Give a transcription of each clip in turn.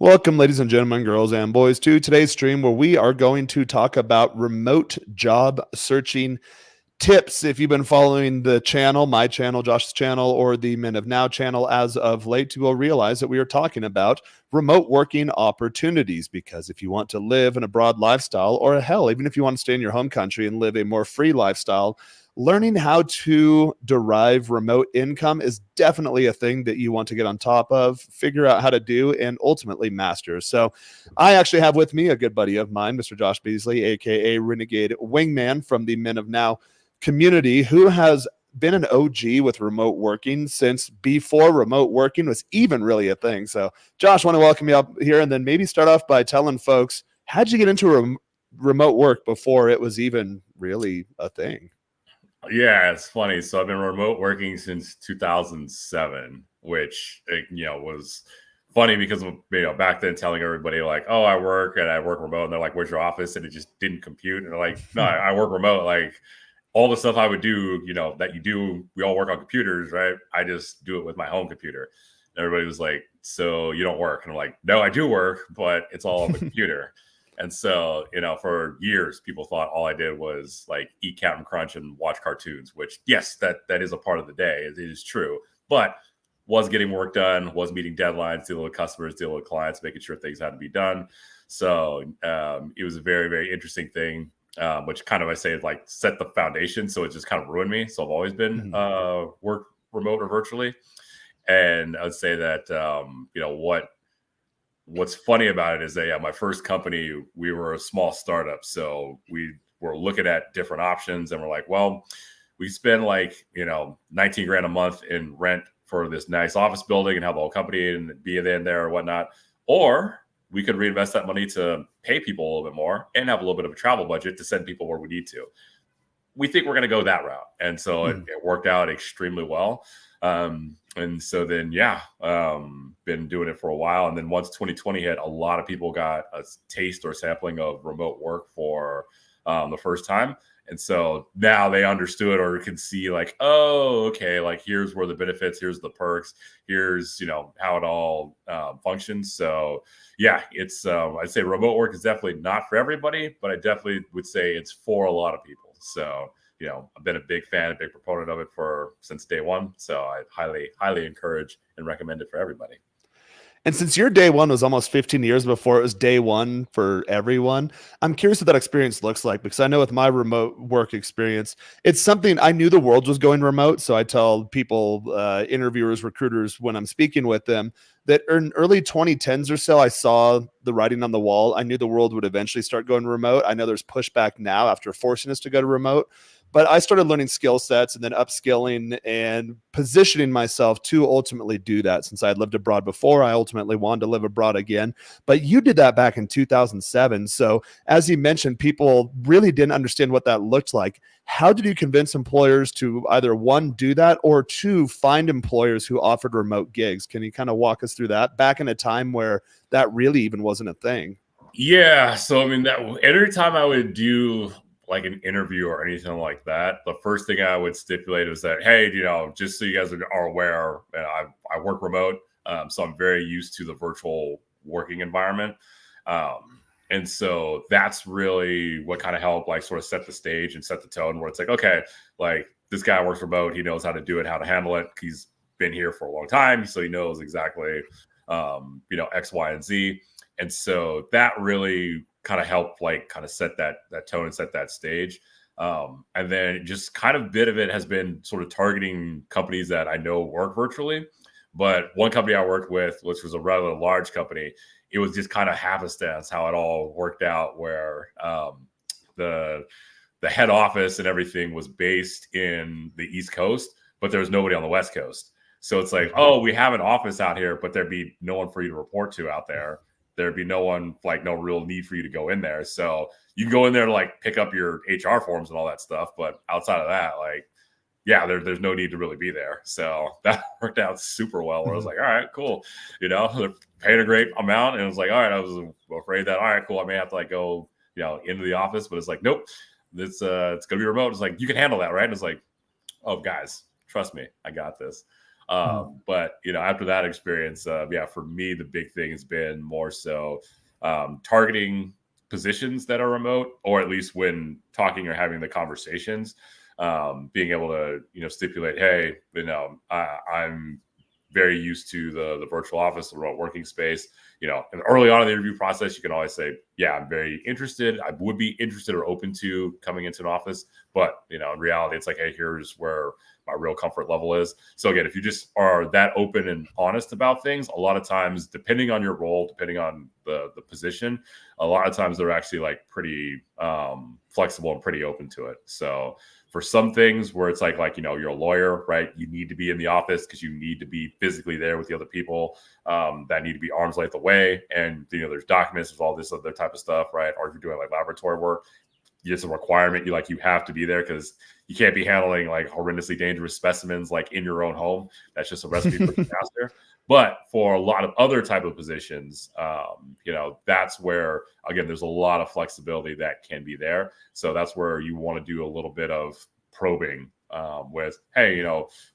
Welcome, ladies and gentlemen, girls and boys, to today's stream where we are going to talk about remote job searching tips. If you've been following the channel, my channel, Josh's channel, or the Men of Now channel as of late, you will realize that we are talking about remote working opportunities. Because if you want to live an abroad lifestyle, or hell, even if you want to stay in your home country and live a more free lifestyle, learning how to derive remote income is definitely a thing that you want to get on top of, figure out how to do, and ultimately master. So I actually have with me a good buddy of mine, Mr. Josh Beasley, aka Renegade Wingman from the Men of Now community, who has been an OG with remote working since before remote working was even really a thing. So Josh, I want to welcome you up here, and then maybe start off by telling folks, how'd you get into remote work before it was even really a thing? Yeah, it's funny. So I've been remote working since 2007, which was funny because of back then telling everybody like, "Oh, I work remote," and they're like, "Where's your office?" And it just didn't compute. And they're like, "No, I work remote." Like all the stuff I would do, that you do, we all work on computers, right? I just do it with my home computer. And everybody was like, "So you don't work?" And I'm like, "No, I do work, but it's all on the computer." And so, for years, people thought all I did was like eat Captain Crunch and watch cartoons, which, yes, that is a part of the day. It is true. But was getting work done, was meeting deadlines, dealing with customers, dealing with clients, making sure things had to be done. So it was a very, very interesting thing, which kind of, I say, like set the foundation. So it just kind of ruined me. So I've always been work remote or virtually. And I would say that, what's funny about it is that my first company, we were a small startup, so we were looking at different options, and we're like, well, we spend like 19 grand a month in rent for this nice office building and have the whole company and be in there or whatnot, or we could reinvest that money to pay people a little bit more and have a little bit of a travel budget to send people where we need to. We think we're going to go that route, and so it worked out extremely well. And so then, been doing it for a while. And then once 2020 hit, a lot of people got a taste or sampling of remote work for the first time. And so now they understood or can see like, oh, okay, like here's where the benefits, here's the perks, here's, how it all functions. So yeah, it's, I'd say remote work is definitely not for everybody, but I definitely would say it's for a lot of people. So I've been a big fan, a big proponent of it since day one. So I highly encourage and recommend it for everybody. And since your day one was almost 15 years before it was day one for everyone, I'm curious what that experience looks like, because I know with my remote work experience, it's something I knew the world was going remote. So I tell people, interviewers, recruiters, when I'm speaking with them, that in early 2010s or so, I saw the writing on the wall. I knew the world would eventually start going remote. I know there's pushback now after forcing us to go to remote. But I started learning skill sets and then upskilling and positioning myself to ultimately do that. Since I had lived abroad before, I ultimately wanted to live abroad again. But you did that back in 2007. So as you mentioned, people really didn't understand what that looked like. How did you convince employers to either one, do that, or two, find employers who offered remote gigs? Can you kind of walk us through that back in a time where that really even wasn't a thing? Yeah. So, I mean, that every time I would do like an interview or anything like that, the first thing I would stipulate was that, hey, just so you guys are aware, I work remote. So I'm very used to the virtual working environment. And so that's really what kind of helped like sort of set the stage and set the tone where it's like, okay, like this guy works remote. He knows how to do it, how to handle it. He's been here for a long time. So he knows exactly, X, Y, and Z. And so that really kind of helped like kind of set that tone and set that stage. And then just kind of bit of it has been sort of targeting companies that I know work virtually. But one company I worked with, which was a rather large company, it was just kind of happenstance how it all worked out, where the head office and everything was based in the East Coast, but there was nobody on the West Coast. So it's like, oh, we have an office out here, but there'd be no one for you to report to out there. There'd be no one, like no real need for you to go in there. So you can go in there to like pick up your HR forms and all that stuff. But outside of that, like, yeah, there's no need to really be there. So that worked out super well. Where I was like, all right, cool. They're paying a great amount. And it was like, all right, I was afraid that, all right, cool, I may have to like go, into the office. But it's like, nope, it's going to be remote. It's like, you can handle that, right? And it's like, oh, guys, trust me, I got this. But after that experience, for me, the big thing has been more so targeting positions that are remote, or at least when talking or having the conversations, being able to stipulate, hey, I'm very used to the virtual office, the remote working space. And early on in the interview process, you can always say, yeah, I'm very interested. I would be interested or open to coming into an office. But, in reality, it's like, hey, here's where my real comfort level is. So again, if you just are that open and honest about things, a lot of times, depending on your role, depending on the position, a lot of times they're actually like pretty flexible and pretty open to it. So for some things where it's like you're a lawyer, right? You need to be in the office because you need to be physically there with the other people that need to be arm's length away. And, there's documents, there's all this other type of stuff, right? Or if you're doing like laboratory work, it's a requirement. You have to be there because you can't be handling like horrendously dangerous specimens like in your own home. That's just a recipe for disaster. But for a lot of other type of positions, that's where, again, there's a lot of flexibility that can be there. So that's where you want to do a little bit of probing with, hey,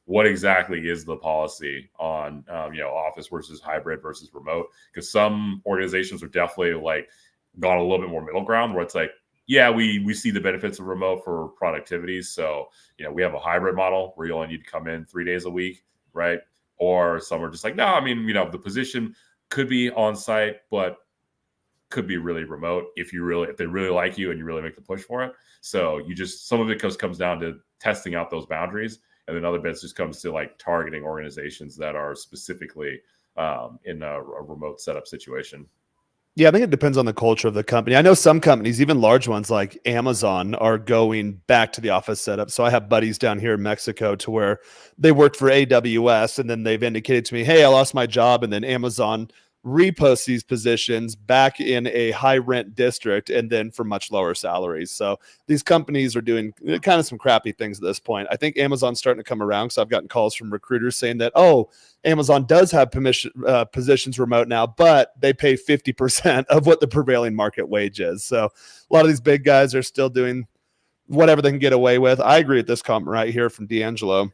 what exactly is the policy on, office versus hybrid versus remote? Because some organizations are definitely like gone a little bit more middle ground where it's like, yeah, we see the benefits of remote for productivity. So, we have a hybrid model where you only need to come in 3 days a week, right? Or some are just like, no, I mean, the position could be on site, but could be really remote if they really like you and you really make the push for it. So some of it comes down to testing out those boundaries. And then other bits just comes to like targeting organizations that are specifically in a remote setup situation. Yeah, I think it depends on the culture of the company. I know some companies, even large ones like Amazon, are going back to the office setup. So I have buddies down here in Mexico to where they worked for AWS and then they've indicated to me, hey, I lost my job. And then Amazon repost these positions back in a high rent district and then for much lower salaries. So these companies are doing kind of some crappy things at this point. I think Amazon's starting to come around. So I've gotten calls from recruiters saying that, oh, Amazon does have positions remote now, but they pay 50% of what the prevailing market wage is. So a lot of these big guys are still doing whatever they can get away with. I agree with this comment right here from D'Angelo.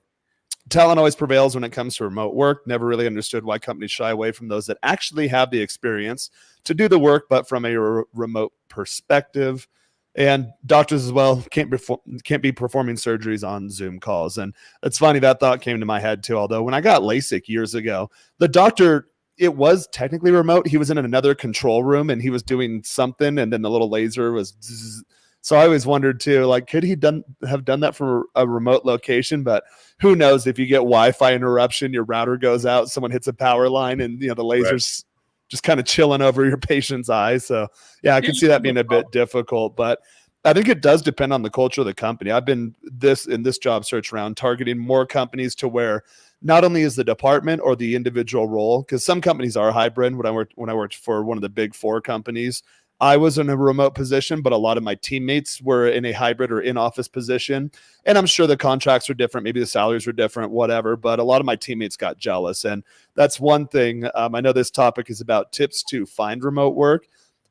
Talent always prevails when it comes to remote work. Never really understood why companies shy away from those that actually have the experience to do the work, but from a remote perspective. And doctors as well can't be performing surgeries on Zoom calls. And it's funny, that thought came to my head too. Although when I got LASIK years ago, the doctor, it was technically remote. He was in another control room and he was doing something, and then the little laser was zzz. So I always wondered too, like, could he have done that from a remote location? But who knows, if you get Wi-Fi interruption, your router goes out, someone hits a power line, and the laser's just kind of chilling over your patient's eyes. So yeah, I can see that being a bit difficult, but I think it does depend on the culture of the company. I've been in this job search round targeting more companies to where not only is the department or the individual role, because some companies are hybrid. When I worked for one of the big four companies, I was in a remote position, but a lot of my teammates were in a hybrid or in-office position. And I'm sure the contracts are different. Maybe the salaries are different, whatever. But a lot of my teammates got jealous. And that's one thing. I know this topic is about tips to find remote work.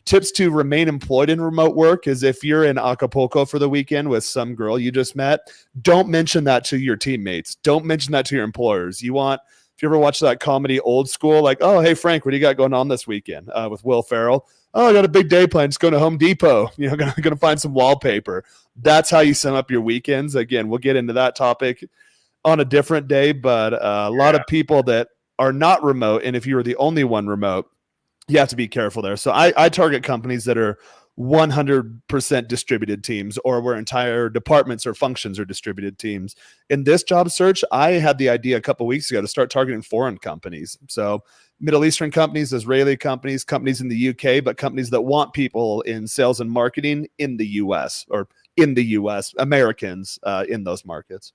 Tips to remain employed in remote work is if you're in Acapulco for the weekend with some girl you just met, don't mention that to your teammates. Don't mention that to your employers. If you ever watch that comedy Old School, like, oh, hey, Frank, what do you got going on this weekend with Will Ferrell? Oh, I got a big day planned. Just going to Home Depot. Gonna find some wallpaper. That's how you sum up your weekends. Again, we'll get into that topic on a different day, but a lot of people that are not remote, and if you were the only one remote, you have to be careful there. So I target companies that are 100% distributed teams, or where entire departments or functions are distributed teams. In this job search, I had the idea a couple of weeks ago to start targeting foreign companies. So Middle Eastern companies, Israeli companies, companies in the UK, but companies that want people in sales and marketing in the US, or in the US, Americans in those markets.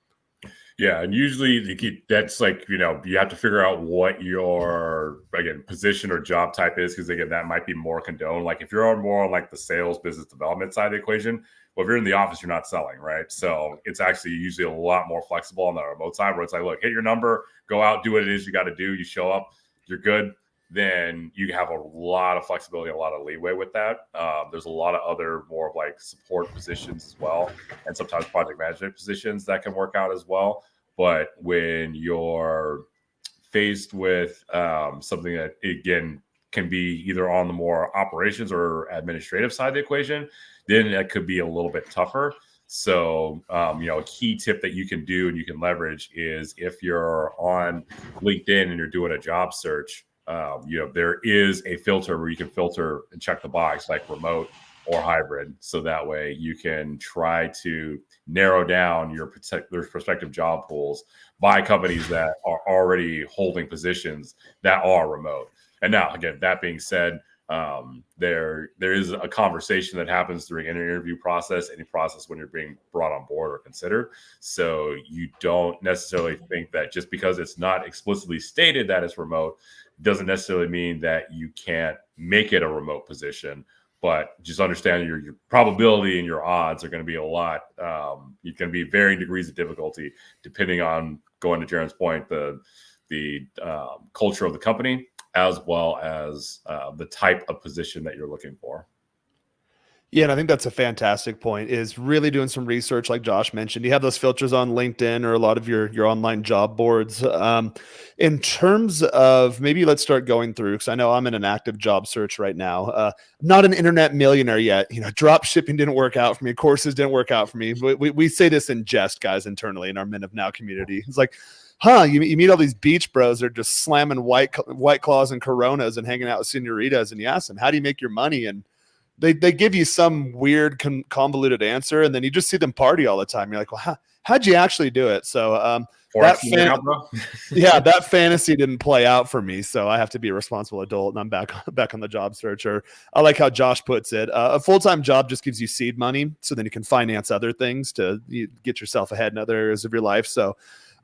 Yeah, and usually that's like, you have to figure out what your, again, position or job type is, because again, that might be more condoned. Like if you're more on like the sales business development side of the equation, well, if you're in the office, you're not selling, right? So it's actually usually a lot more flexible on the remote side, where it's like, look, hit your number, go out, do what it is you got to do, you show up, you're good. Then you have a lot of flexibility, a lot of leeway with that. There's a lot of other more of like support positions as well, and sometimes project management positions that can work out as well. But when you're faced with something that, again, can be either on the more operations or administrative side of the equation, then that could be a little bit tougher. So, a key tip that you can do and you can leverage is if you're on LinkedIn and you're doing a job search, there is a filter where you can filter and check the box like remote or hybrid. So that way you can try to narrow down your prospective job pools by companies that are already holding positions that are remote. And now, again, that being said, there is a conversation that happens during an interview process, any process when you're being brought on board or considered. So you don't necessarily think that just because it's not explicitly stated that it's remote doesn't necessarily mean that you can't make it a remote position. But just understand your probability and your odds are going to be a lot. You can be varying degrees of difficulty depending on, going to Jaron's point, the culture of the company, as well as the type of position that you're looking for. Yeah, and I think that's a fantastic point, is really doing some research like Josh mentioned. You have those filters on LinkedIn or a lot of your online job boards. In terms of, maybe let's start going through, because I know I'm in an active job search right now. I'm not an internet millionaire yet. Drop shipping didn't work out for me. Courses didn't work out for me. We say this in jest, guys, internally in our Men of Now community. It's like, you meet all these beach bros that are just slamming white claws and Coronas and hanging out with senoritas, and you ask them, how do you make your money? And they give you some weird convoluted answer, and then you just see them party all the time. You're like, well, how'd you actually do it? So that fantasy didn't play out for me. So I have to be a responsible adult, and I'm back on the job search. Or I like how Josh puts it: a full-time job just gives you seed money, so then you can finance other things to get yourself ahead in other areas of your life. So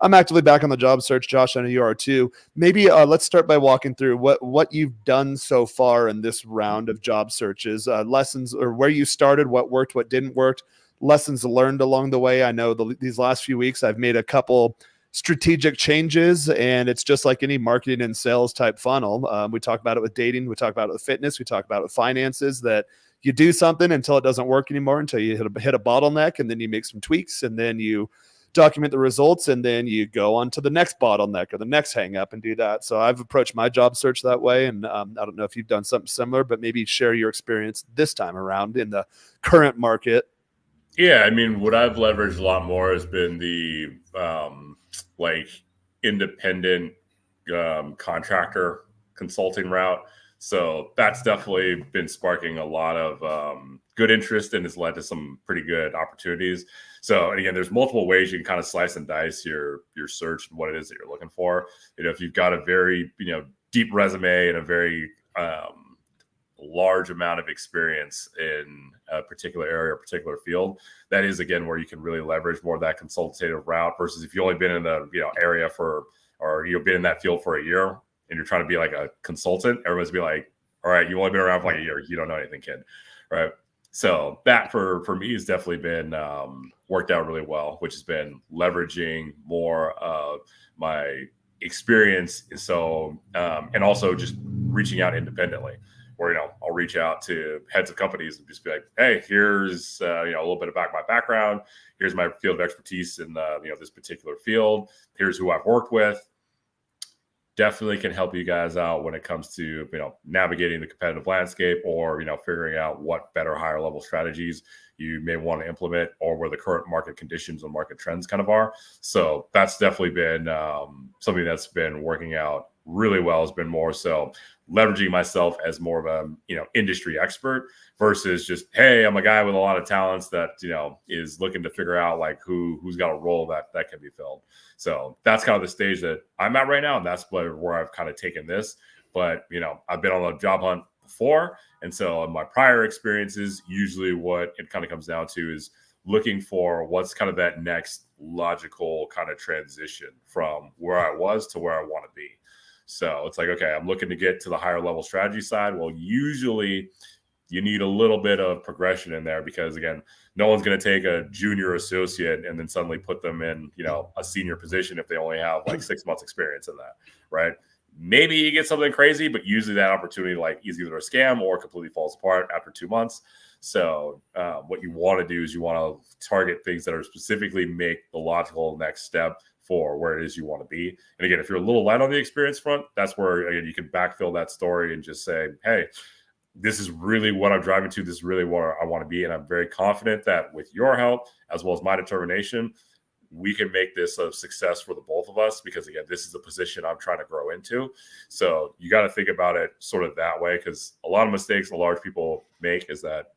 I'm actively back on the job search. Josh, I know you are too. Maybe let's start by walking through what you've done so far in this round of job searches, lessons, or where you started, what worked, what didn't work, lessons learned along the way. I know these last few weeks I've made a couple strategic changes, and it's just like any marketing and sales type funnel. We talk about it with dating, we talk about it with fitness, we talk about it with finances, that you do something until it doesn't work anymore, until you hit a bottleneck, and then you make some tweaks, and then you document the results, and then you go on to the next bottleneck or the next hang up and do that. So I've approached my job search that way. And I don't know if you've done something similar, but maybe share your experience this time around in the current market. Yeah. I mean, what I've leveraged a lot more has been the independent contractor consulting route. So that's definitely been sparking a lot of good interest and has led to some pretty good opportunities. So, and again, there's multiple ways you can kind of slice and dice your search and what it is that you're looking for. If you've got a very deep resume and a very large amount of experience in a particular area or particular field, that is, again, where you can really leverage more of that consultative route versus if you've only been in the area or you've been in that field for a year and you're trying to be like a consultant, everyone's be like, all right, you've only been around for like a year, you don't know anything, kid, right? So that for me has definitely been worked out really well, which has been leveraging more of my experience. So and also just reaching out independently, where I'll reach out to heads of companies and just be like, hey, here's a little bit about my background. Here's my field of expertise in this particular field. Here's who I've worked with. Definitely can help you guys out when it comes to navigating the competitive landscape, or figuring out what better higher level strategies you may want to implement, or where the current market conditions and market trends kind of are. So that's definitely been something that's been working out really well. Has been more so leveraging myself as more of a industry expert versus just, hey, I'm a guy with a lot of talents that is looking to figure out like who's got a role that can be filled. So that's kind of the stage that I'm at right now, and that's where I've kind of taken this. But I've been on a job hunt before, and so in my prior experiences, usually what it kind of comes down to is looking for what's kind of that next logical kind of transition from where I was to where I want to be. So it's like, okay, I'm looking to get to the higher level strategy side. Well, usually you need a little bit of progression in there, because again, no one's going to take a junior associate and then suddenly put them in, a senior position if they only have like 6 months experience in that, right? Maybe you get something crazy, but usually that opportunity is either a scam or completely falls apart after 2 months. So what you want to do is you want to target things that are specifically make the logical next step for where it is you want to be. And again, if you're a little light on the experience front, that's where again you can backfill that story and just say, hey, this is really what I'm driving to. This is really what I want to be. And I'm very confident that with your help, as well as my determination, we can make this a success for the both of us, because again, this is the position I'm trying to grow into. So you got to think about it sort of that way, because a lot of mistakes the large people make is that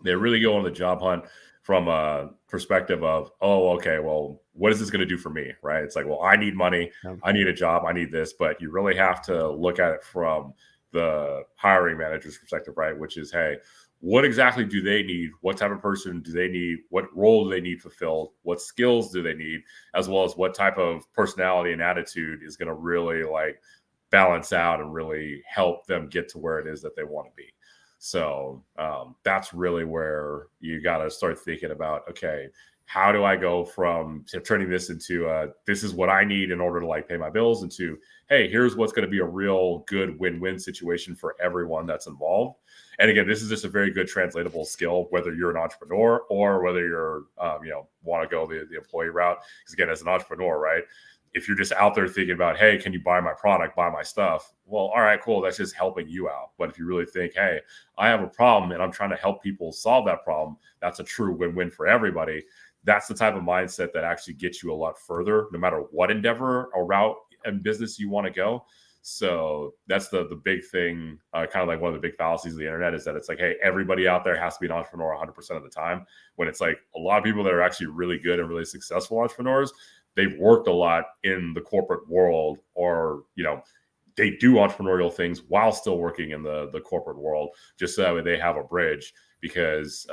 they really go on the job hunt from a perspective of, oh, okay, well, what is this going to do for me, right? It's like, well, I need money, I need a job, I need this, but you really have to look at it from the hiring manager's perspective, right? Which is, hey, what exactly do they need? What type of person do they need? What role do they need fulfilled? What skills do they need? As well as what type of personality and attitude is going to really like balance out and really help them get to where it is that they want to be. So that's really where you got to start thinking about, okay, how do I go from turning this into this is what I need in order to like pay my bills, into, hey, here's what's going to be a real good win-win situation for everyone that's involved. And again, this is just a very good translatable skill, whether you're an entrepreneur or whether you're, want to go the employee route. Because again, as an entrepreneur, right, if you're just out there thinking about, hey, can you buy my product, buy my stuff? Well, all right, cool. That's just helping you out. But if you really think, hey, I have a problem and I'm trying to help people solve that problem, that's a true win-win for everybody. That's the type of mindset that actually gets you a lot further, no matter what endeavor or route and business you want to go. So that's the big thing, kind of like one of the big fallacies of the internet, is that it's like, hey, everybody out there has to be an entrepreneur 100% of the time. When it's like a lot of people that are actually really good and really successful entrepreneurs, they've worked a lot in the corporate world, or, they do entrepreneurial things while still working in the corporate world, just so that way they have a bridge, because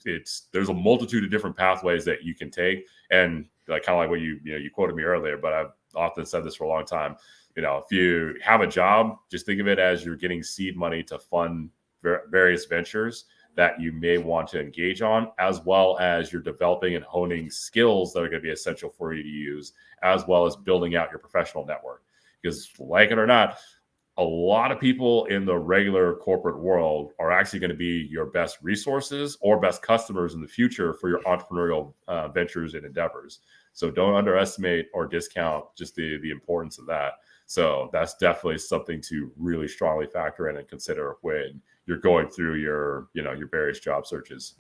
there's a multitude of different pathways that you can take. And like kind of like what you quoted me earlier, but I've often said this for a long time. If you have a job, just think of it as you're getting seed money to fund various ventures that you may want to engage on, as well as you're developing and honing skills that are going to be essential for you to use, as well as building out your professional network. Because like it or not, a lot of people in the regular corporate world are actually going to be your best resources or best customers in the future for your entrepreneurial ventures and endeavors. So don't underestimate or discount just the importance of that. So that's definitely something to really strongly factor in and consider when you're going through your various job searches.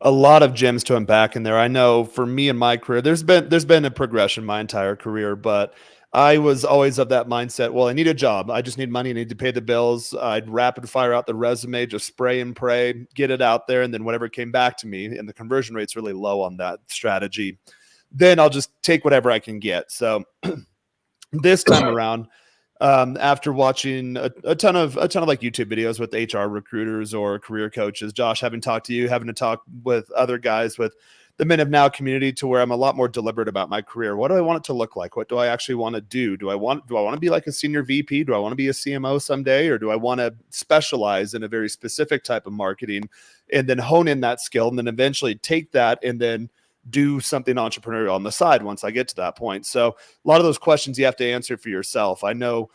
A lot of gems to unpack in there. I know for me in my career, there's been a progression my entire career, but I was always of that mindset. Well, I need a job. I just need money. I need to pay the bills. I'd rapid fire out the resume, just spray and pray, get it out there. And then whatever came back to me, and the conversion rate's really low on that strategy, then I'll just take whatever I can get. So this time around, after watching a ton of like YouTube videos with HR recruiters or career coaches, Josh, having talked to you, having to talk with other guys with the Men of Now community, to where I'm a lot more deliberate about my career. What do I want it to look like? What do I actually want to do? Do I want to be like a senior VP? Do I want to be a CMO someday? Or do I want to specialize in a very specific type of marketing and then hone in that skill, and then eventually take that and then do something entrepreneurial on the side once I get to that point? So a lot of those questions you have to answer for yourself. I know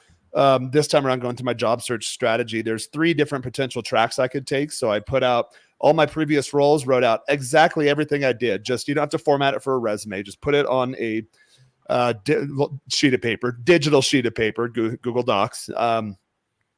this time around, going through my job search strategy, there's 3 different potential tracks I could take. So I put out all my previous roles, wrote out exactly everything I did. Just, you don't have to format it for a resume. Just put it on a sheet of paper, digital sheet of paper, Google Docs,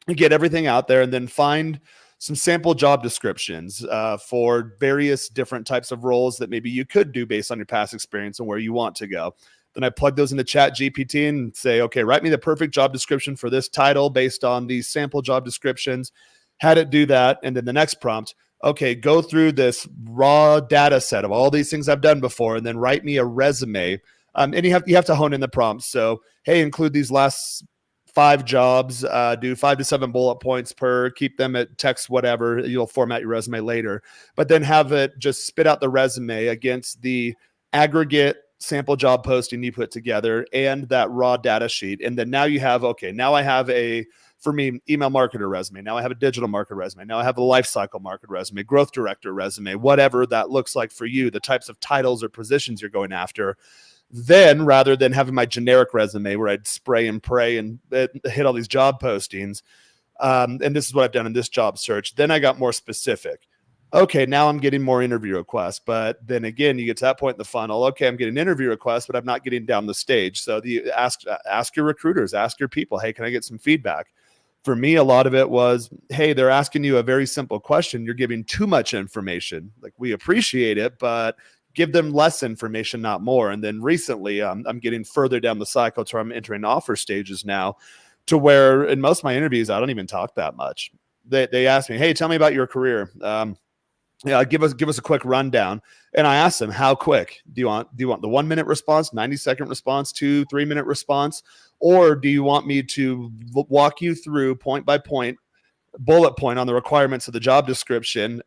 get everything out there, and then find some sample job descriptions for various different types of roles that maybe you could do based on your past experience and where you want to go. Then I plug those into ChatGPT and say, okay, write me the perfect job description for this title based on these sample job descriptions. Had it do that. And then the next prompt, okay, go through this raw data set of all these things I've done before, and then write me a resume. And you have to hone in the prompts. So, hey, include these last 5 jobs, do 5 to 7 bullet points per, keep them at text, whatever. You'll format your resume later, but then have it just spit out the resume against the aggregate sample job posting you put together and that raw data sheet. And then now you have, okay, now I have for me, email marketer resume. Now I have a digital marketer resume. Now I have a life cycle marketer resume, growth director resume, whatever that looks like for you, the types of titles or positions you're going after. Then rather than having my generic resume where I'd spray and pray and hit all these job postings, and this is what I've done in this job search, then I got more specific. Okay, now I'm getting more interview requests. But then again, you get to that point in the funnel. Okay, I'm getting interview requests, but I'm not getting down the stage. So ask your recruiters, ask your people, hey, can I get some feedback? For me, a lot of it was, hey, they're asking you a very simple question. You're giving too much information. Like, we appreciate it, but give them less information, not more. And then recently, I'm getting further down the cycle to where I'm entering offer stages now, to where in most of my interviews, I don't even talk that much. They ask me, hey, tell me about your career. Yeah, give us a quick rundown. And I asked them, how quick do you want the 1 minute response, 90-second response, 2-3 minute response, or do you want me to walk you through point by point, bullet point on the requirements of the job description,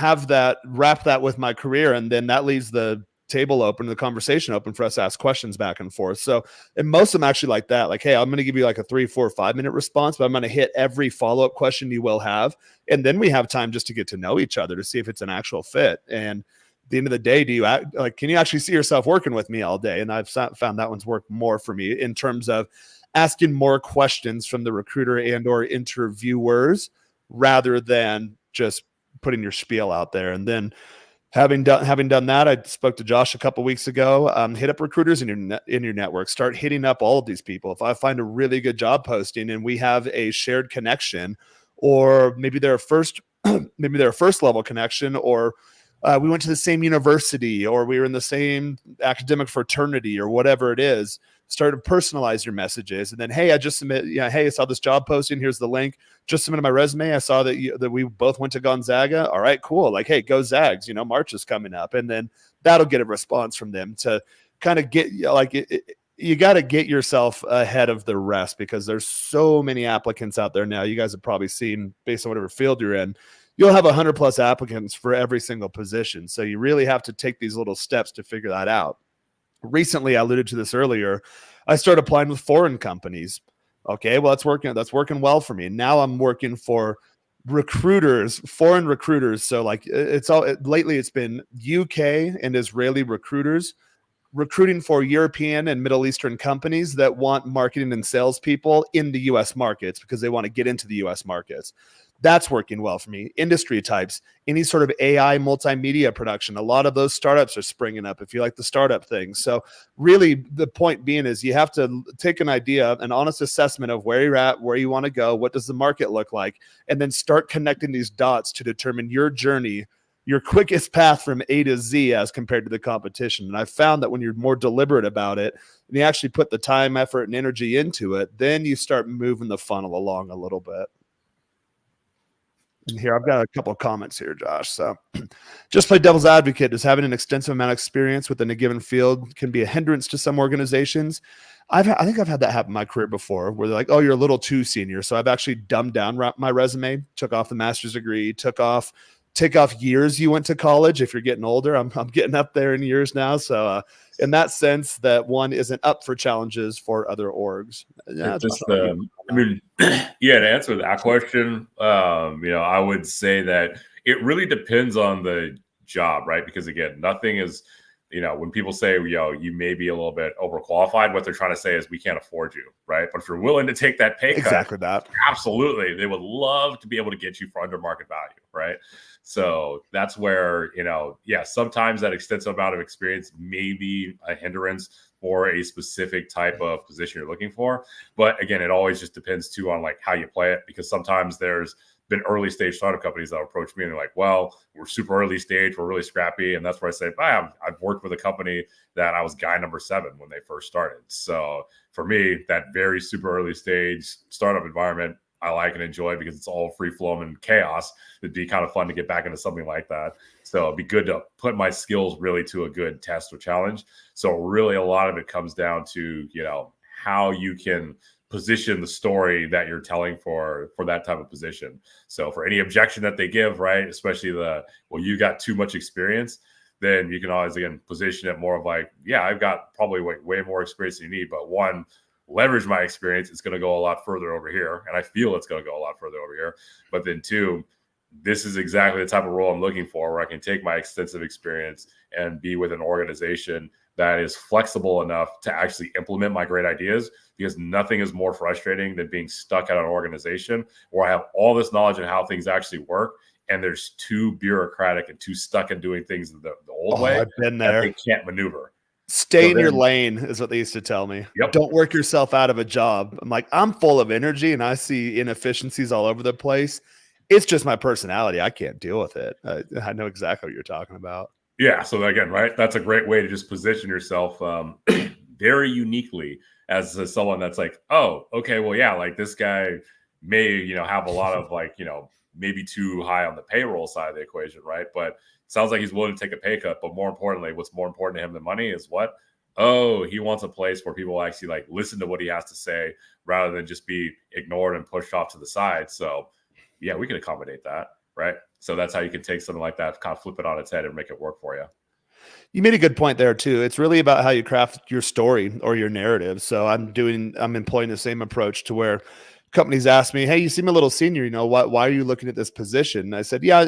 wrap that with my career, and then that leaves the table open, the conversation open for us to ask questions back and forth. So, and most of them actually like that. Like, hey, I'm going to give you like a 3, 4, 5 minute response, but I'm going to hit every follow-up question you will have. And then we have time just to get to know each other to see if it's an actual fit. And at the end of the day, can you actually see yourself working with me all day? And I've found that one's worked more for me in terms of asking more questions from the recruiter and or interviewers rather than just putting your spiel out there. And then having done that, I spoke to Josh a couple weeks ago. Hit up recruiters in your network. Start hitting up all of these people. If I find a really good job posting and we have a shared connection, or maybe they're a first level connection, or we went to the same university, or we were in the same academic fraternity, or whatever it is, start to personalize your messages. And then, hey, I just submit, hey, I saw this job posting. Here's the link. Just submitted my resume. I saw that we both went to Gonzaga. All right, cool. Like, hey, go Zags. March is coming up. And then that'll get a response from them to kind of get, you got to get yourself ahead of the rest, because there's so many applicants out there now. You guys have probably seen, based on whatever field you're in, you'll have 100+ applicants for every single position. So you really have to take these little steps to figure that out. Recently, I alluded to this earlier, I started applying with foreign companies. Okay, well, that's working well for me. Now I'm working for recruiters, foreign recruiters. So like lately it's been UK and Israeli recruiters recruiting for European and Middle Eastern companies that want marketing and salespeople in the US markets because they want to get into the US markets. That's working well for me. Industry types, any sort of AI multimedia production. A lot of those startups are springing up if you like the startup thing. So really the point being is you have to take an idea, an honest assessment of where you're at, where you want to go, what does the market look like, and then start connecting these dots to determine your journey, your quickest path from A to Z as compared to the competition. And I've found that when you're more deliberate about it and you actually put the time, effort, and energy into it, then you start moving the funnel along a little bit. And here, I've got a couple of comments here, Josh. So just play devil's advocate. Does having an extensive amount of experience within a given field can be a hindrance to some organizations? I think I've had that happen in my career before, where they're like, oh, you're a little too senior. So I've actually dumbed down my resume, took off the master's degree, take off years you went to college. If you're getting older, I'm getting up there in years now. So in that sense, that one isn't up for challenges for other orgs. Yeah, to answer that question, I would say that it really depends on the job, right? Because again, nothing is, when people say, you may be a little bit overqualified, what they're trying to say is we can't afford you, right? But if you're willing to take that pay cut, exactly that, absolutely, they would love to be able to get you for under market value, right? So that's where, sometimes that extensive amount of experience may be a hindrance for a specific type of position you're looking for. But again, it always just depends too on like how you play it, because sometimes there's been early stage startup companies that approach me and they're like, well, we're super early stage, we're really scrappy. And that's where I say, I've worked with a company that I was guy number 7 when they first started. So for me, that very super early stage startup environment, I like and enjoy, because it's all free flowing and chaos. It'd be kind of fun to get back into something like that. So it'd be good to put my skills really to a good test or challenge. So really a lot of it comes down to, how you can position the story that you're telling for that type of position. So for any objection that they give, right, especially you got too much experience, then you can always, again, position it more of like, I've got probably way more experience than you need, but one, leverage my experience, it's going to go a lot further over here. And I feel it's going to go a lot further over here. But then 2, this is exactly the type of role I'm looking for, where I can take my extensive experience and be with an organization that is flexible enough to actually implement my great ideas, because nothing is more frustrating than being stuck at an organization where I have all this knowledge of how things actually work, and there's too bureaucratic and too stuck in doing things the old Oh, way I've been that there. they can't maneuver. Stay So in your then, lane is what they used to tell me. yep. Don't work yourself out of a job. I'm like, I'm full of energy and I see inefficiencies all over the place. It's just my personality. I can't deal with it. I know exactly what you're talking about. Yeah. So again, right, that's a great way to just position yourself very uniquely as someone that's like, oh, okay, well, yeah, like this guy may, have a lot of like, maybe too high on the payroll side of the equation, right? But it sounds like he's willing to take a pay cut. But more importantly, what's more important to him than money is what? Oh, he wants a place where people actually like listen to what he has to say rather than just be ignored and pushed off to the side. So yeah, we can accommodate that, right? So that's how you can take something like that, kind of flip it on its head and make it work for you. You made a good point there too. It's really about how you craft your story or your narrative. So I'm employing the same approach to where companies ask me, "Hey, you seem a little senior. Why are you looking at this position?" And I said, "Yeah,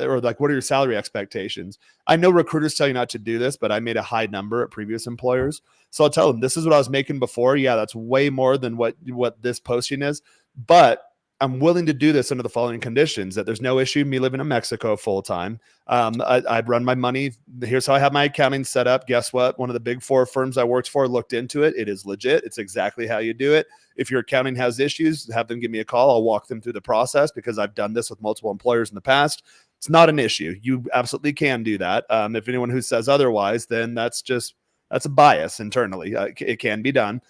or like, what are your salary expectations?" I know recruiters tell you not to do this, but I made a high number at previous employers, so I'll tell them this is what I was making before. Yeah, that's way more than what this posting is, but I'm willing to do this under the following conditions: that there's no issue me living in Mexico full time. I'd run my money. Here's how I have my accounting set up. Guess what? One of the big 4 firms I worked for looked into it. It is legit. It's exactly how you do it. If your accounting has issues, have them give me a call. I'll walk them through the process because I've done this with multiple employers in the past. It's not an issue. You absolutely can do that. If anyone who says otherwise, then that's a bias internally. It can be done.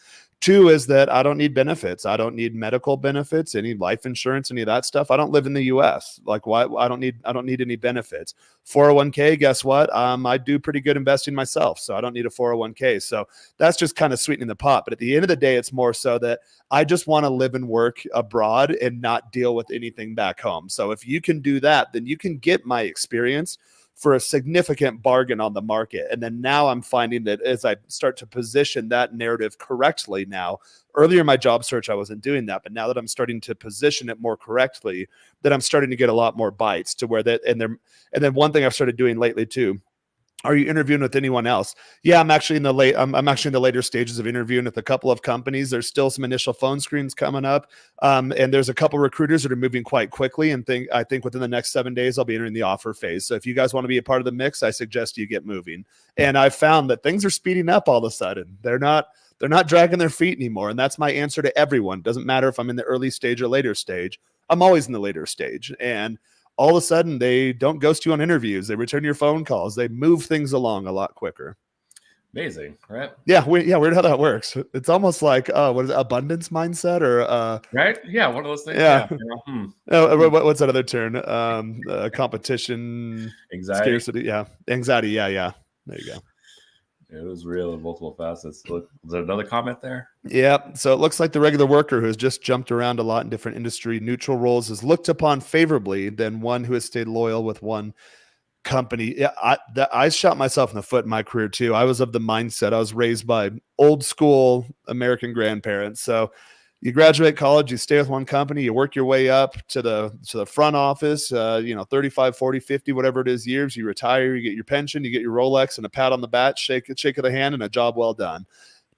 2 is that I don't need benefits. I don't need medical benefits, any life insurance, any of that stuff. I don't live in the US. Like, why? I don't need any benefits. 401k, guess what? I do pretty good investing myself, so I don't need a 401k. So that's just kind of sweetening the pot. But at the end of the day, it's more so that I just want to live and work abroad and not deal with anything back home. So if you can do that, then you can get my experience for a significant bargain on the market. And then now I'm finding that as I start to position that narrative correctly now, earlier in my job search, I wasn't doing that, but now that I'm starting to position it more correctly, that I'm starting to get a lot more bites to where that, and then one thing I've started doing lately too, are you interviewing with anyone else? Yeah, I'm actually in the later stages of interviewing with a couple of companies. There's still some initial phone screens coming up. And there's a couple recruiters that are moving quite quickly. And I think within the next 7 days, I'll be entering the offer phase. So if you guys want to be a part of the mix, I suggest you get moving. And I found that things are speeding up all of a sudden. They're not dragging their feet anymore. And that's my answer to everyone. Doesn't matter if I'm in the early stage or later stage. I'm always in the later stage. And all of a sudden, they don't ghost you on interviews. They return your phone calls. They move things along a lot quicker. Amazing, right? Yeah, weird how that works. It's almost like what is it, abundance mindset or right? Yeah, one of those things. Yeah. What's that other term? Competition, anxiety, scarcity. Yeah, anxiety. Yeah. There you go. It was real in multiple facets. Look, was there another comment there? Yeah. So it looks like the regular worker who has just jumped around a lot in different industry neutral roles is looked upon favorably than one who has stayed loyal with one company. Yeah, I shot myself in the foot in my career too. I was of the mindset, I was raised by old school American grandparents. So you graduate college, you stay with one company, you work your way up to the front office, 35, 40, 50, whatever it is years, you retire, you get your pension, you get your Rolex and a pat on the back, shake of the hand and a job well done.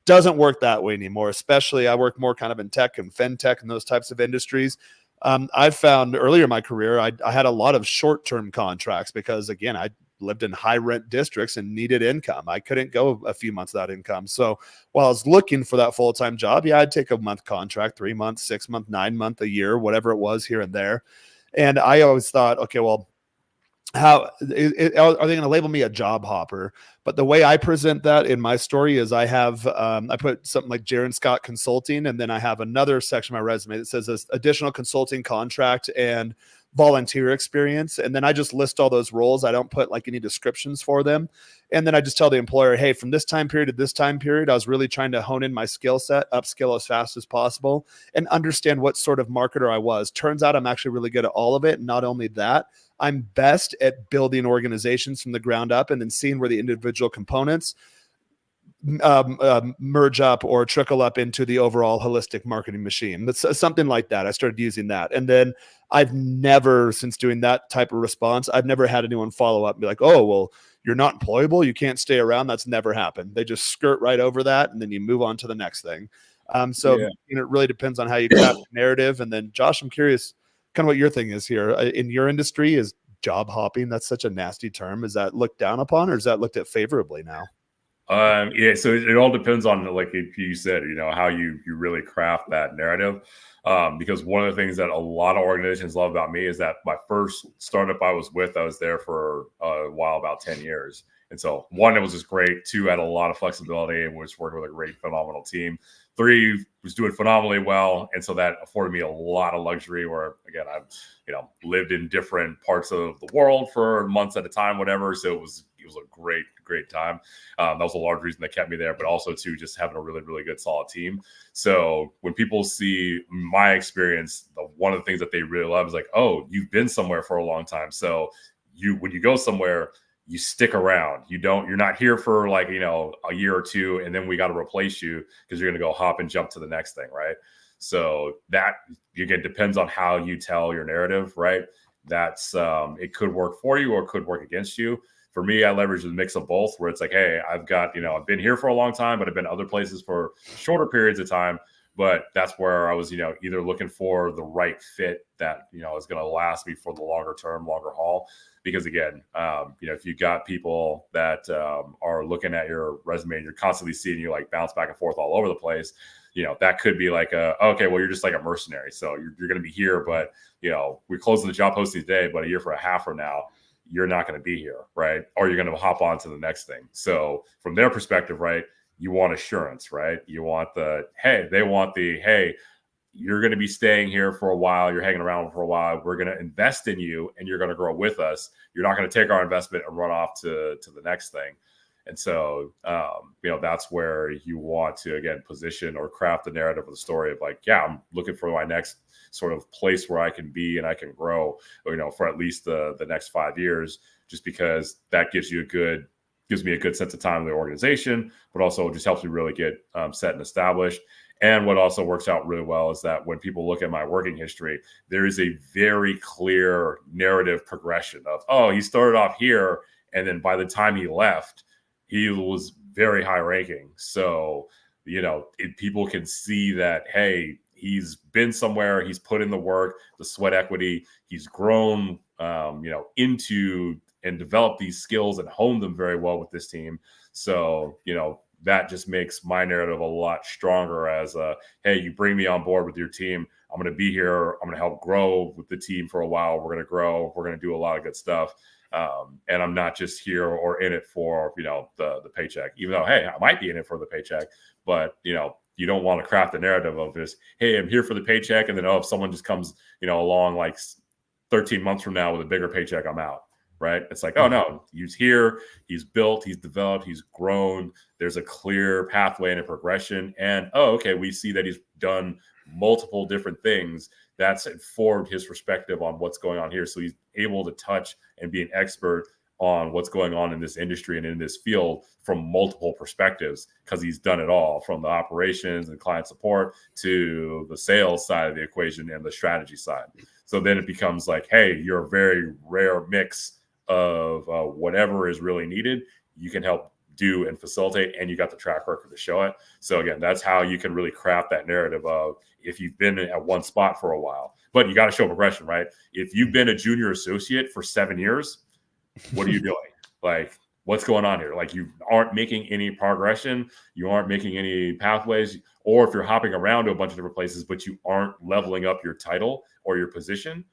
Doesn't work that way anymore. Especially I work more kind of in tech and fintech and those types of industries. I found earlier in my career, I had a lot of short-term contracts because, again, I lived in high rent districts and needed income. I couldn't go a few months without income. So while I was looking for that full-time job, yeah, I'd take a month contract, 3 months, 6 month, 9 month, a year, whatever it was here and there. And I always thought, okay, well, how are they going to label me a job hopper? But the way I present that in my story is I have I put something like Jaron Scott Consulting, and then I have another section of my resume that says this additional consulting contract and volunteer experience. And then I just list all those roles. I don't put like any descriptions for them. And then I just tell the employer, hey, from this time period to this time period, I was really trying to hone in my skill set, upskill as fast as possible, and understand what sort of marketer I was. Turns out I'm actually really good at all of it. And not only that, I'm best at building organizations from the ground up and then seeing where the individual components merge up or trickle up into the overall holistic marketing machine. That's something like that. I started using that. And then I've never, since doing that type of response, I've never had anyone follow up and be like, oh, well, you're not employable. You can't stay around. That's never happened. They just skirt right over that. And then you move on to the next thing. It really depends on how you craft the narrative. And then Josh, I'm curious kind of what your thing is here in your industry. Is job hopping? That's such a nasty term. Is that looked down upon, or is that looked at favorably now? Yeah, so it all depends on, like if you said, how you really craft that narrative. Because one of the things that a lot of organizations love about me is that my first startup I was there for a while, about 10 years. And so, one, it was just great. Two, I had a lot of flexibility and was working with a great, phenomenal team. Three, was doing phenomenally well. And so that afforded me a lot of luxury where, again, I've, lived in different parts of the world for months at a time, whatever. So it was a great time. That was a large reason that kept me there, but also too, just having a really, really good, solid team. So when people see my experience, one of the things that they really love is like, oh, you've been somewhere for a long time. So when you go somewhere, you stick around. You're not here for like, a year or two, and then we got to replace you because you're going to go hop and jump to the next thing. Right. So that, again, depends on how you tell your narrative, right? That's it could work for you or it could work against you. For me, I leverage the mix of both, where it's like, hey, I've got, I've been here for a long time, but I've been other places for shorter periods of time. But that's where I was, either looking for the right fit that, is going to last me for the longer term, longer haul. Because again, if you got people that are looking at your resume and you're constantly seeing you like bounce back and forth all over the place, that could be like okay, well, you're just like a mercenary. So you're going to be here, but, we're closing the job posting today, but a year for a half from now, you're not going to be here, right? Or you're going to hop on to the next thing. So from their perspective, right, you want assurance, right? You want hey, you're going to be staying here for a while. You're hanging around for a while. We're going to invest in you and you're going to grow with us. You're not going to take our investment and run off to the next thing. And so, that's where you want to, again, position or craft the narrative of the story of like, yeah, I'm looking for my next sort of place where I can be and I can grow, for at least the next 5 years, just because that gives me a good sense of time in the organization, but also just helps me really get set and established. And what also works out really well is that when people look at my working history, there is a very clear narrative progression of, oh, he started off here, and then by the time he left, he was very high ranking. So, people can see that, hey, he's been somewhere, he's put in the work, the sweat equity, he's grown, into and developed these skills and honed them very well with this team. So, that just makes my narrative a lot stronger as hey, you bring me on board with your team. I'm going to be here. I'm going to help grow with the team for a while. We're going to grow. We're going to do a lot of good stuff. And I'm not just here or in it for, the paycheck, even though, hey, I might be in it for the paycheck, but, you don't want to craft the narrative of this, hey, I'm here for the paycheck. And then, if someone just comes, along like 13 months from now with a bigger paycheck, I'm out. Right. It's like, oh no, he's here, he's built, he's developed, he's grown. There's a clear pathway and a progression. And, okay, we see that he's done multiple different things. That's informed his perspective on what's going on here. So he's able to touch and be an expert on what's going on in this industry and in this field from multiple perspectives, because he's done it all, from the operations and client support to the sales side of the equation and the strategy side. So then it becomes like, hey, you're a very rare mix of whatever is really needed. You can help do and facilitate, and you got the track record to show it. So again, that's how you can really craft that narrative of, if you've been at one spot for a while, but you got to show progression, right? If you've been a junior associate for 7 years, what are you doing? Like, what's going on here? Like, you aren't making any progression. You aren't making any pathways. Or if you're hopping around to a bunch of different places, but you aren't leveling up your title or your position,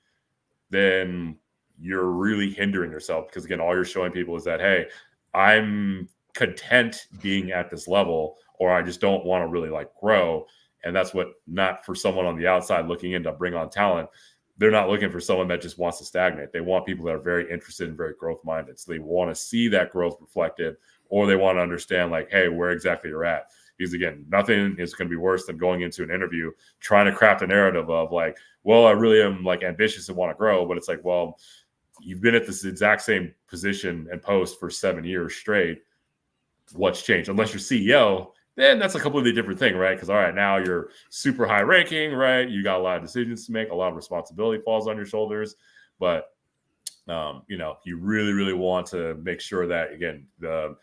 then you're really hindering yourself, because again, all you're showing people is that, hey, I'm content being at this level, or I just don't want to really like grow. And that's what, not for someone on the outside looking in to bring on talent. They're not looking for someone that just wants to stagnate. They want people that are very interested and very growth minded. So they want to see that growth reflected, or they want to understand like, hey, where exactly you're at. Because again, nothing is going to be worse than going into an interview trying to craft a narrative of like, well, I really am like ambitious and want to grow. But it's like, well, you've been at this exact same position and post for 7 years straight. What's changed? Unless you're CEO, then that's a completely different thing, right? Because all right, now you're super high ranking, right? You got a lot of decisions to make, a lot of responsibility falls on your shoulders. But you really, really want to make sure that, again, the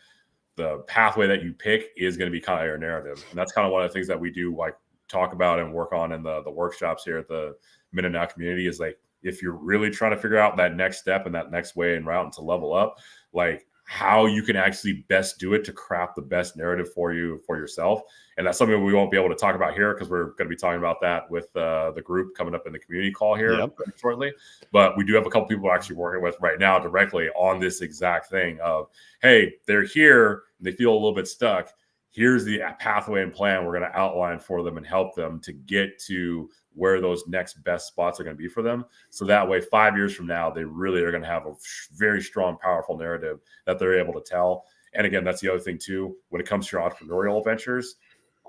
pathway that you pick is going to be kind of your narrative. And that's kind of one of the things that we do, like talk about and work on in the workshops here at the Minute Now community, is like, if you're really trying to figure out that next step and that next way and route and to level up, like how you can actually best do it to craft the best narrative for you, for yourself. And that's something we won't be able to talk about here because we're going to be talking about that with the group coming up in the community call here shortly. But we do have a couple people we're actually working with right now directly on this exact thing of, hey, they're here, and they feel a little bit stuck. Here's the pathway and plan we're going to outline for them and help them to get to where those next best spots are going to be for them. So that way, 5 years from now, they really are going to have a very strong, powerful narrative that they're able to tell. And again, that's the other thing too, when it comes to your entrepreneurial ventures,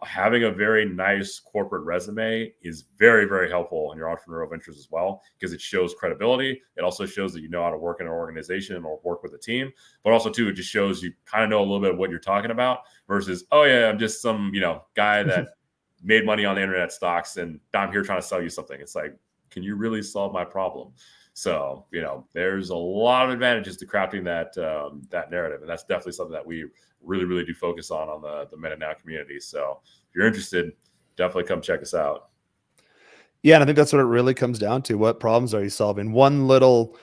having a very nice corporate resume is very, very helpful in your entrepreneurial ventures as well, because it shows credibility. It also shows that you know how to work in an organization or work with a team, but also too, it just shows you kind of know a little bit of what you're talking about versus, oh yeah, I'm just some, guy that made money on the internet stocks and I'm here trying to sell you something. It's like, can you really solve my problem? So, there's a lot of advantages to crafting that narrative. And that's definitely something that we really, really do focus on the Men Of Now community. So if you're interested, definitely come check us out. Yeah. And I think that's what it really comes down to. What problems are you solving? One little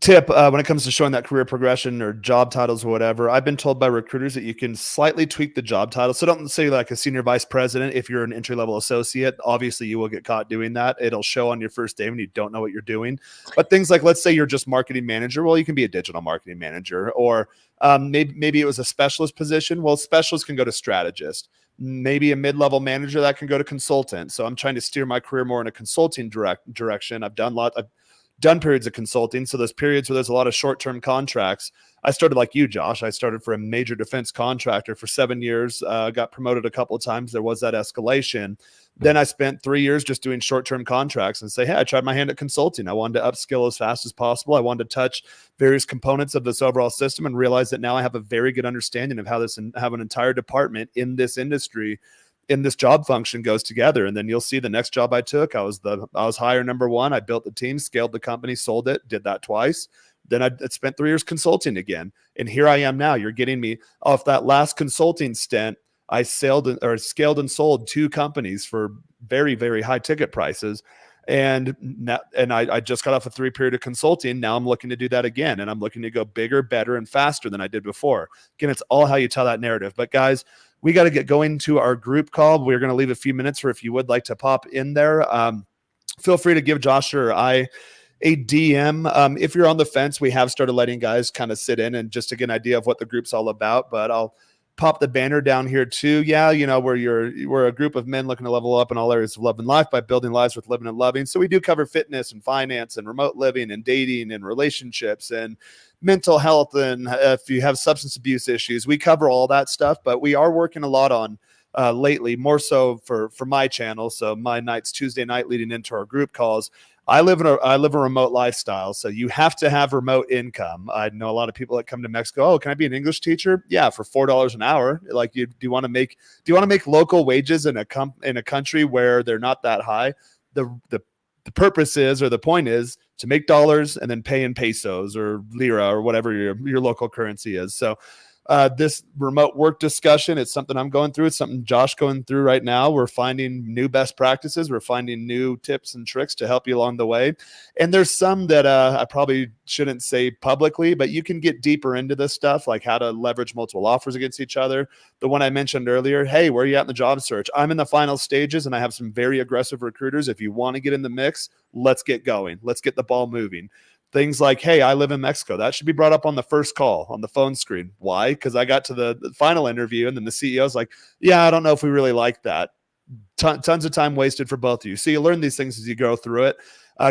tip when it comes to showing that career progression or job titles or whatever, I've been told by recruiters that you can slightly tweak the job title. So don't say like a senior vice president. If you're an entry-level associate, obviously you will get caught doing that. It'll show on your first day when you don't know what you're doing. But things like, let's say you're just marketing manager. Well, you can be a digital marketing manager, or maybe it was a specialist position. Well, specialists can go to strategist. Maybe a mid-level manager that can go to consultant. So I'm trying to steer my career more in a consulting direction. I've done periods of consulting. So there's periods where there's a lot of short-term contracts. I started like you, Josh. I started for a major defense contractor for 7 years, got promoted a couple of times. There was that escalation. Then I spent 3 years just doing short-term contracts and say, hey, I tried my hand at consulting. I wanted to upskill as fast as possible. I wanted to touch various components of this overall system and realize that now I have a very good understanding of how have an entire department in this industry, in this job function goes together. And then you'll see the next job I took, I was hire number one. I built the team, scaled the company, sold it, did that twice. Then I spent 3 years consulting again. And here I am now. You're getting me off that last consulting stint. I scaled and sold 2 companies for very, very high ticket prices. And I just got off a 3 period of consulting. Now I'm looking to do that again. And I'm looking to go bigger, better, and faster than I did before. Again, it's all how you tell that narrative. But guys, we got to get going to our group call. We're going to leave a few minutes for if you would like to pop in there. Feel free to give Josh or I a DM. If you're on the fence, we have started letting guys kind of sit in and just to get an idea of what the group's all about. But I'll pop the banner down here too. Yeah, we're a group of men looking to level up in all areas of love and life by building lives with living and loving. So we do cover fitness and finance and remote living and dating and relationships and mental health. And if you have substance abuse issues, we cover all that stuff. But we are working a lot on lately, more so for my channel. So my nights, Tuesday night leading into our group calls, I live a remote lifestyle. So you have to have remote income. I know a lot of people that come to Mexico. Oh, can I be an English teacher? Yeah. For $4 an hour. Like do you want to make local wages in a country where they're not that high? The purpose is, or the point is, to make dollars and then pay in pesos or lira or whatever your local currency is. So this remote work discussion, it's something I'm going through. It's something Josh going through right now. We're finding new best practices. We're finding new tips and tricks to help you along the way. And there's some that I probably shouldn't say publicly, but you can get deeper into this stuff, like how to leverage multiple offers against each other. The one I mentioned earlier, hey, where are you at in the job search? I'm in the final stages and I have some very aggressive recruiters. If you want to get in the mix, let's get going. Let's get the ball moving. Things like, hey, I live in Mexico. That should be brought up on the first call on the phone screen. Why? Because I got to the final interview and then the CEO's like, yeah, I don't know if we really like that. Tons of time wasted for both of you. So you learn these things as you go through it.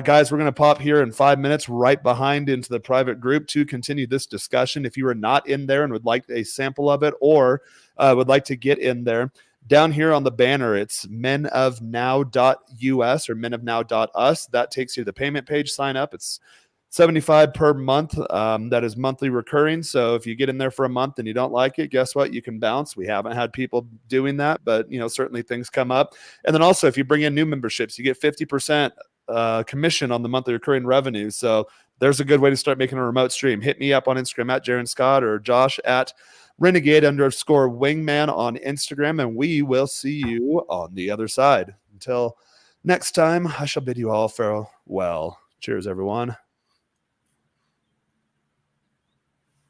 Guys, we're going to pop here in 5 minutes right behind into the private group to continue this discussion. If you are not in there and would like a sample of it or would like to get in there, down here on the banner, it's menofnow.us or menofnow.us. That takes you to the payment page. Sign up. It's $75 per month. That is monthly recurring. So if you get in there for a month and you don't like it, guess what? You can bounce. We haven't had people doing that, but certainly things come up. And then also, if you bring in new memberships, you get 50% commission on the monthly recurring revenue. So there's a good way to start making a remote stream. Hit me up on Instagram at Jaron Scott or Josh at Renegade_Wingman on Instagram, and we will see you on the other side. Until next time, I shall bid you all farewell. Cheers, everyone.